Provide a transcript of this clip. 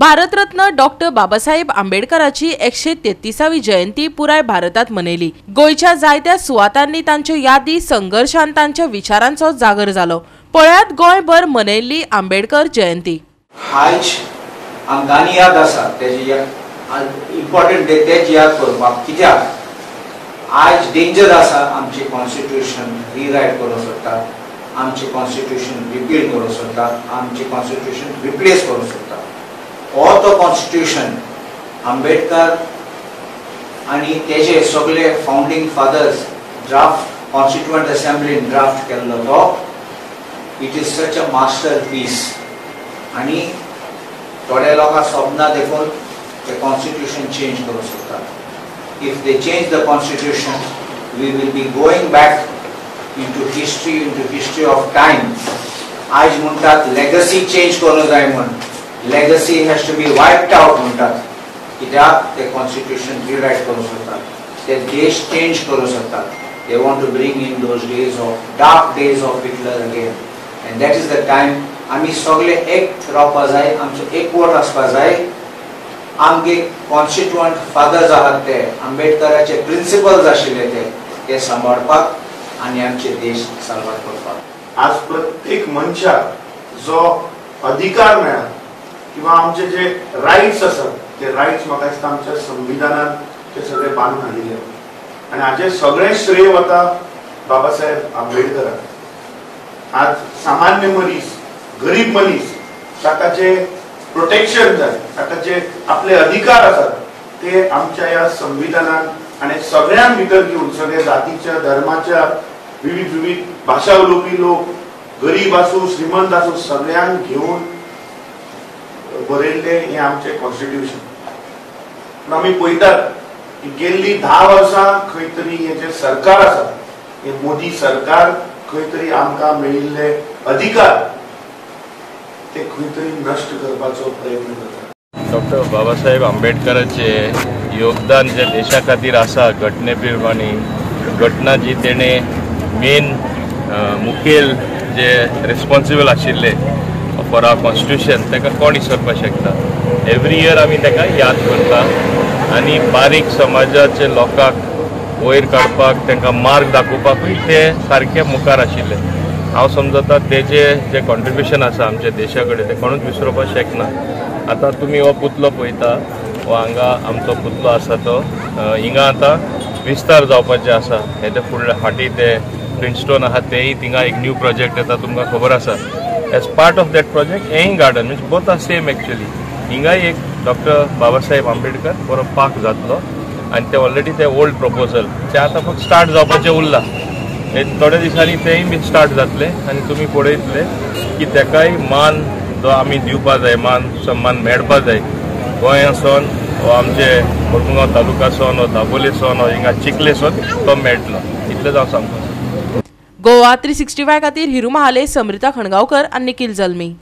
Bharat Ratna doctor Babasaheb आंबेडकरांची 133वी जयंती पुराय भारतात मनयली। गोयच्या जायत्या सुवातांनी तांच्यो यादी संघर्षान तांच्या विचारांचो जागर जालो। पळयात गोयभर मनयल्ली आंबेडकर जयंती। आज आमकां याद आसा तेजी इम्पॉर्टंट डे तेज याद करपाक कित्याक आज डेंजर आसा आमचे कॉन्स्टिट्यूशन रिरायट करूंक सोदता, आमचे कॉन्स्टिट्यूशन रिपील करूंक सोदता, आमचे कॉन्स्टिट्यूशन रिप्लेस करूंक सोदता। हो तो कॉन्स्टिट्यूशन आंबेडकर आनी तेजे सगळे फाउंडिंग फादर्स ड्राफ्ट कॉन्स्टिट्यूएंट असेंब्लीन ड्राफ्ट केल्लो तो it is such a masterpiece. आनी थोड्या लोकांक स्वप्नां देखून ते कॉन्स्टिट्यूशन चेंज करूंक सोदता। If they change the constitution, we will be going back into history of time. आज म्हणतात legacy change करूं जाय म्हण, legacy has to be wiped out म्हणतात। कित्याक ते constitution rewrite करूं सोदतात, ते देश change करूं सोदतात। They want to bring in those days of dark days of Hitler again, and that is the time आमी सगळे एक रावपा जाय, आमचो एकवट आसपा जाय। आमगे कॉन्स्टिट्यूएंट फादर्स आहात ते आंबेडकराचे प्रिंसिपल्स आशिल्ले ते सांबाळपाक आनी आमचे देश साल्वार करपाक। आज प्रत्येक मनशाक जो अधिकार मेळ्ळा किंवा आमचे जे राइट्स आसात ते राइट्स म्हाका दिसता आमच्या संविधानात ते सगळे बांदून हाडिल्ले आनी हाजे सगळे श्रेय वता बाबासाहेब आंबेडकराक। आज सामान्य मनीस, गरीब मनीस ताका जे प्रोटेक्शन जाय, ताका जे आपले अधिकार आसात ते आमच्या या संविधानात आणि सगळ्यांक भितर घेऊन सगळे जातीच्या धर्माच्या विविध भाषा उलोवपी लोक, गरीब आसूं श्रीमंत आसूं सगळ्यांक घेऊन बरयल्ले हे आमचे कॉन्स्टिट्यूशन। पण आमी पळयतात की गेल्ली 10 वर्सां खंय तरी हे जे सरकार आसा हे मोदी सरकार खंय तरी आमकां मेळिल्ले अधिकार ते खंय तरी नष्ट करपाचो प्रयत्न करता। डॉक्टर बाबासाहेब आंबेडकराचे योगदान जे देशा खातीर आसा घटने प्रमाणे घटना जी तेणे मेन मुखेल जे रिस्पॉन्सिबल आशिल्ले फॉर आवर कॉन्स्टिट्यूशन ताका कोण विसरपाक शकता। एवरी इयर आमी ताका याद करता आनी बारीक समाजाचे लोकांक वयर काडपाक तांकां मार्ग दाखोवपाकूय ते सारके मुखार आशिल्ले। हांव समजता तेजे जे कॉन्ट्रिब्युशन आसा आमच्या देशा कडेन ते कोणूच विसरपाक शकना। आतां तुमी हो पुतलो पळयता, हो हांगा आमचो पुतलो आसा तो हिंगा आतां विस्तार जावपाचें आसा। हेजे फुडले फाटीं ते प्रिन्स्टोन आहा तेय थिंगा एक न्यू प्रोजेक्ट येता तुमकां खबर आसा। As part of that project हेंय garden means both are same actually. हिंगाय एक डॉक्टर बाबासाहेब आंबेडकर बरो पार्क जातलो आनी ते ऑलरेडी ते ओल्ड प्रपोजल ते आतां फक्त स्टार्ट जावपाचें उरलां। थोड्या दिसांनी तेय बी स्टार्ट जातले आनी तुमी पळयतले की तेकाय मान जो आमी दिवपा जाय, मान सन्मान मेळपा जाय गोंयासून वो आमचे मुरमुगांव तालुकासून वो दाबोलेसून वो हिंगा चिखलेसून तो मेळटलो। इतलेंच हांव सांगता। गोवा 365 खातीर हिरू महाले, समृता खणगांवकर आनी निखिल जल्मी।